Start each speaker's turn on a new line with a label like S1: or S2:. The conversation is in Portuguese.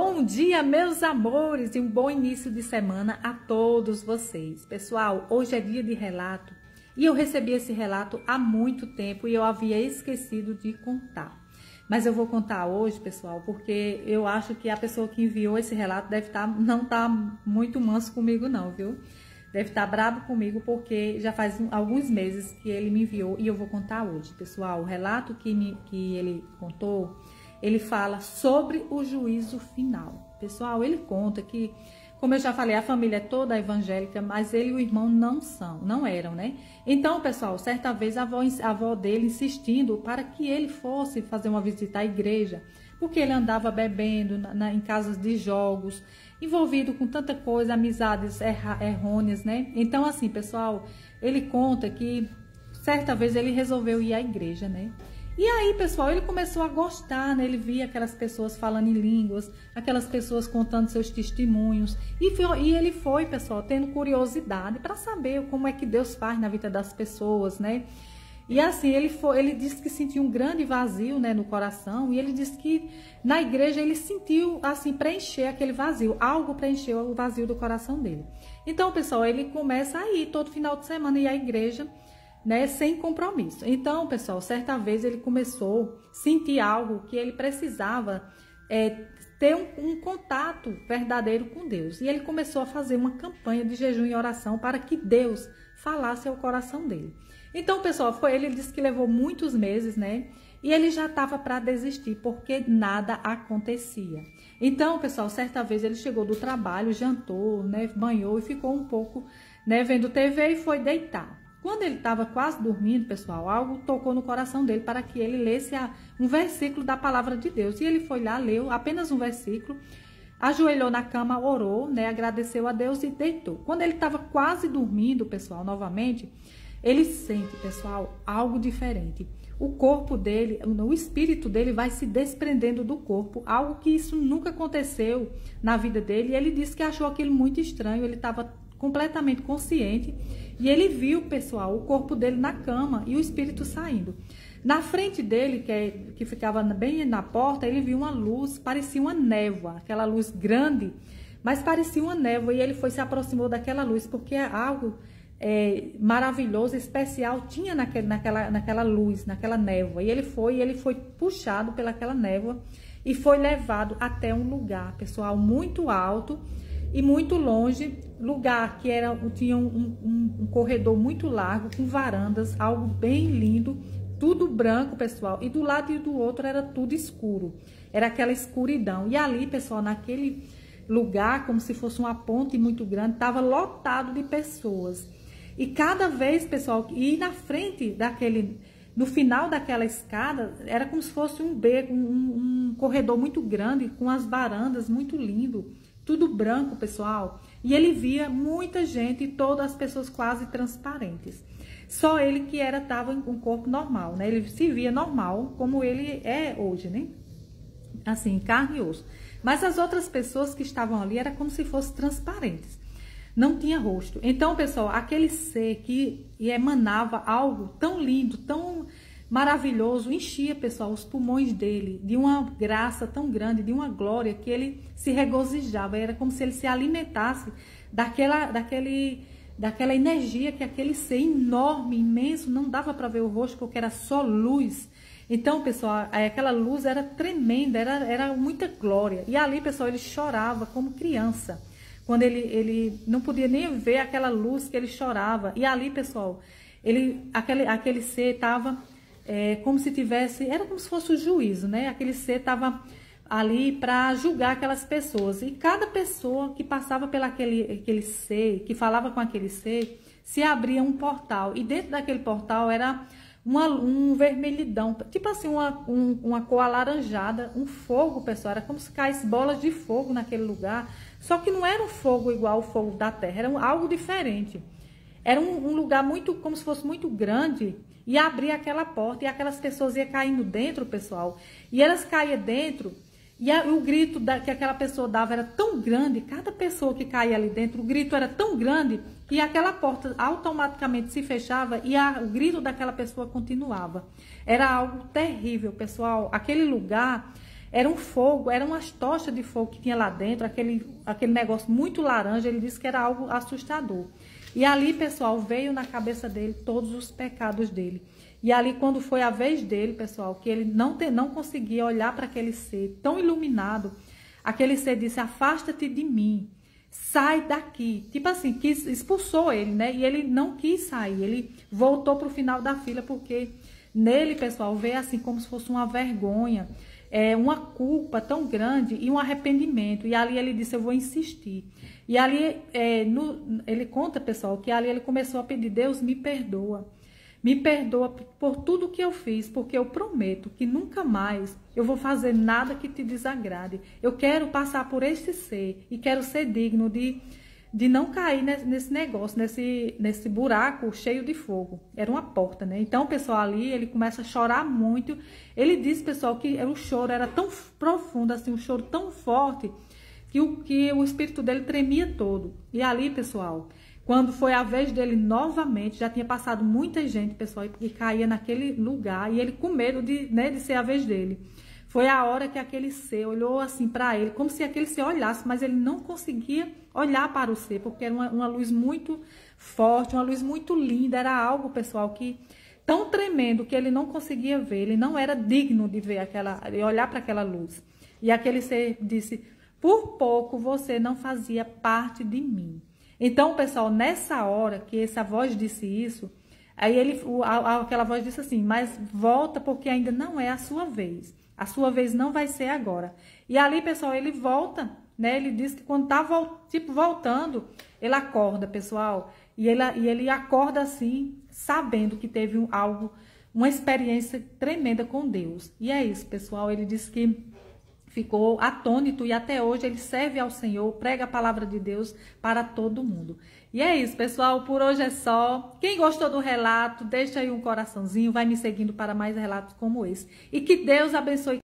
S1: Bom dia, meus amores, e um bom início de semana a todos vocês. Pessoal, hoje é dia de relato e eu recebi esse relato há muito tempo e eu havia esquecido de contar. Mas eu vou contar hoje, pessoal, porque eu acho que a pessoa que enviou esse relato não tá muito manso comigo não, viu? Deve estar bravo comigo porque já faz alguns meses que ele me enviou e eu vou contar hoje. Pessoal, o relato que ele contou, ele fala sobre o juízo final. Pessoal, ele conta que, como eu já falei, a família é toda evangélica, mas ele e o irmão não eram, né? Então, pessoal, certa vez a avó dele insistindo para que ele fosse fazer uma visita à igreja, porque ele andava bebendo em casas de jogos, envolvido com tanta coisa, amizades errôneas, né? Então, assim, pessoal, ele conta que certa vez ele resolveu ir à igreja, né? E aí, pessoal, ele começou a gostar, né? Ele via aquelas pessoas falando em línguas, aquelas pessoas contando seus testemunhos. E ele foi, pessoal, tendo curiosidade para saber como é que Deus faz na vida das pessoas, né? E assim, ele disse que sentiu um grande vazio, né, no coração. E ele disse que na igreja ele sentiu, assim, preencher aquele vazio. Algo preencheu o vazio do coração dele. Então, pessoal, ele começa a ir todo final de semana ir à igreja, né, sem compromisso. Então, pessoal, certa vez ele começou a sentir algo que ele precisava ter um contato verdadeiro com Deus. E ele começou a fazer uma campanha de jejum e oração para que Deus falasse ao coração dele. Então, pessoal, ele disse que levou muitos meses, né? E ele já estava para desistir, porque nada acontecia. Então, pessoal, certa vez ele chegou do trabalho, jantou, né, banhou e ficou um pouco, né, vendo TV e foi deitar. Quando ele estava quase dormindo, pessoal, algo tocou no coração dele para que ele lesse um versículo da palavra de Deus. E ele foi lá, leu apenas um versículo, ajoelhou na cama, orou, né, agradeceu a Deus e deitou. Quando ele estava quase dormindo, pessoal, novamente, ele sente, pessoal, algo diferente. O corpo dele, o espírito dele vai se desprendendo do corpo, algo que isso nunca aconteceu na vida dele. E ele disse que achou aquilo muito estranho, ele estava completamente consciente e ele viu, pessoal, o corpo dele na cama e o espírito saindo. Na frente dele, que ficava bem na porta, ele viu uma luz, parecia uma névoa, aquela luz grande, mas parecia uma névoa, e ele se aproximou daquela luz, porque algo maravilhoso, especial tinha naquela luz, naquela névoa. E ele foi puxado pelaquela névoa e foi levado até um lugar, pessoal, muito alto e muito longe, lugar que tinha um corredor muito largo, com varandas, algo bem lindo, tudo branco, pessoal, e do lado e do outro era tudo escuro, era aquela escuridão. E ali, pessoal, naquele lugar, como se fosse uma ponte muito grande, estava lotado de pessoas. E cada vez, pessoal, e na frente no final daquela escada, era como se fosse um beco, um corredor muito grande, com as varandas muito lindo, tudo branco, pessoal. E ele via muita gente, todas as pessoas quase transparentes. Só ele que estava com um corpo normal, né? Ele se via normal, como ele é hoje, né? Assim, carne e osso. Mas as outras pessoas que estavam ali, era como se fossem transparentes. Não tinha rosto. Então, pessoal, aquele ser que emanava algo tão lindo, tão maravilhoso, enchia, pessoal, os pulmões dele de uma graça tão grande, de uma glória, que ele se regozijava. Era como se ele se alimentasse daquela energia que aquele ser enorme, imenso, não dava para ver o rosto porque era só luz. Então, pessoal, aquela luz era tremenda, era muita glória. E ali, pessoal, ele chorava como criança. Quando ele não podia nem ver aquela luz, que ele chorava. E ali, pessoal, aquele ser estava como se tivesse, era como se fosse o juízo, né? Aquele ser estava ali para julgar aquelas pessoas. E cada pessoa que passava aquele ser, que falava com aquele ser, se abria um portal. E dentro daquele portal era um vermelhidão, tipo assim, uma cor alaranjada, um fogo, pessoal. Era como se caísse bolas de fogo naquele lugar. Só que não era um fogo igual ao fogo da terra, era algo diferente. Era um lugar muito, como se fosse muito grande, e abria aquela porta, e aquelas pessoas iam caindo dentro, pessoal. E elas caíam dentro, e o grito que aquela pessoa dava era tão grande, cada pessoa que caía ali dentro, o grito era tão grande, que aquela porta automaticamente se fechava, e o grito daquela pessoa continuava. Era algo terrível, pessoal. Aquele lugar era um fogo, eram umas tochas de fogo que tinha lá dentro, aquele negócio muito laranja. Ele disse que era algo assustador. E ali, pessoal, veio na cabeça dele todos os pecados dele. E ali, quando foi a vez dele, pessoal, que ele não conseguia olhar para aquele ser tão iluminado, aquele ser disse: afasta-te de mim, sai daqui. Tipo assim, expulsou ele, né? E ele não quis sair, ele voltou para o final da fila, porque nele, pessoal, veio assim como se fosse uma vergonha, uma culpa tão grande e um arrependimento. E ali ele disse: eu vou insistir. E ali, ele conta, pessoal, que ali ele começou a pedir: Deus, me perdoa. Me perdoa por tudo que eu fiz, porque eu prometo que nunca mais eu vou fazer nada que te desagrade. Eu quero passar por este ser e quero ser digno de não cair nesse negócio, nesse buraco cheio de fogo. Era uma porta, né? Então, pessoal, ali ele começa a chorar muito. Ele disse, pessoal, que o choro era tão profundo, assim, um choro tão forte, que o espírito dele tremia todo. E ali, pessoal, quando foi a vez dele novamente, já tinha passado muita gente, pessoal, que caía naquele lugar, e ele com medo de ser a vez dele. Foi a hora que aquele ser olhou assim para ele, como se aquele ser olhasse, mas ele não conseguia olhar para o ser, porque era uma luz muito forte, uma luz muito linda. Era algo, pessoal, que tão tremendo que ele não conseguia ver, ele não era digno de ver de olhar para aquela luz. E aquele ser disse: por pouco você não fazia parte de mim. Então, pessoal, nessa hora que essa voz disse isso, aí aquela voz disse assim: mas volta, porque ainda não é a sua vez. A sua vez não vai ser agora. E ali, pessoal, ele volta, né? Ele diz que quando tá voltando, ele acorda, pessoal. E ele acorda assim, sabendo que teve uma experiência tremenda com Deus. E é isso, pessoal. Ele disse que ficou atônito e até hoje ele serve ao Senhor, prega a palavra de Deus para todo mundo. E é isso, pessoal, por hoje é só. Quem gostou do relato, deixa aí um coraçãozinho, vai me seguindo para mais relatos como esse. E que Deus abençoe